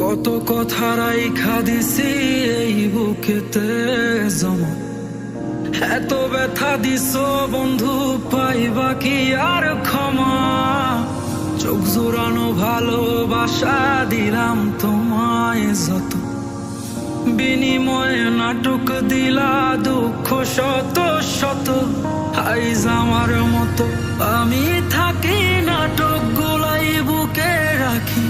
কত কথা রাইখা দিছি এই বুকেতে জমা, এত ব্যথা দিছ বন্ধু, পাইবা কি আর ক্ষমা? চোখ জোড়ানো ভালোবাসা দিলাম তোমায় যত, বিনিময়ে নাটক দিলা দুঃখ শত শত। আইজ আমার মতো আমি থাকি, নাটক গুলাই বুকে রাখি,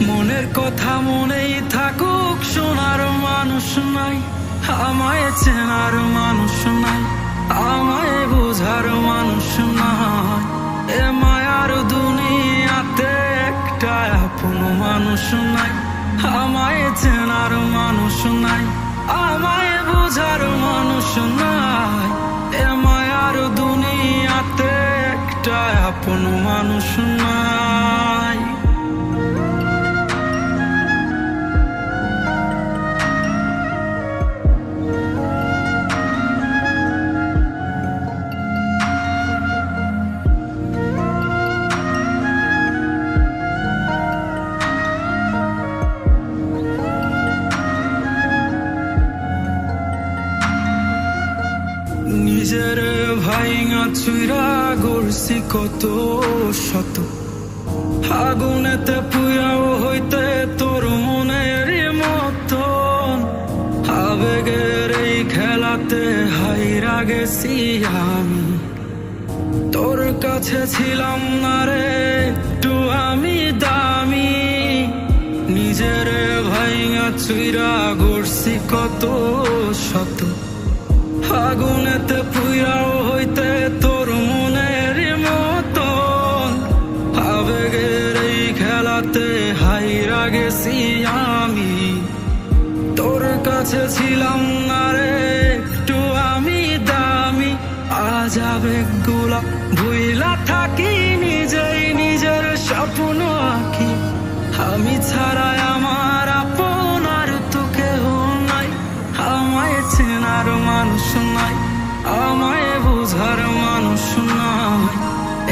মনের কথা মনেই থাকুক, শোনার মানুষ নাই, আমায় চেনার মানুষ নাই, আমায় বোঝার মানুষ নাই। এ মায়ার দুনিয়াতে একটা আপন মানুষ নাই, আমায় চেনার মানুষ নাই, আমায় বোঝার মানুষ নাই। এ মায়ার দুনিয়াতে একটা আপন মানুষ নাই। নিজের ভাইঙা চুইরা গড়ছি কত শত, আগুনেতে পুইরাও হইতে তোর মনের মতন, আবেগের এই খেলাতে হাইরা গেছি আমি, তোর কাছে ছিলাম না রে একটু আমি দামি। নিজের ভাইঙা চুইরা গড়ছি কত শত, আগুনেতে পুইরাও হইতে তোর মনের মতন, আবেগের এই খেলাতে হাইরা গেছি আমি, তোর কাছে ছিলাম না রে একটু আমি দামি। আজ আবেগগুলা ভুইলা থাকি, নিজেই নিজের স্বপ্ন আঁকি, আমি ছাড়া আমার আপন আর তো কেহ নাই, আমায় চেনার মানুষ নাই, আমায় বোঝার মানুষ নাই।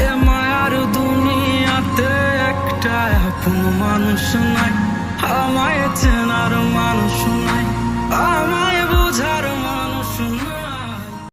এ মায়ার দুনিয়াতে একটা আপন মানুষ নাই, আমায় চেনার মানুষ নাই, আমায় বোঝার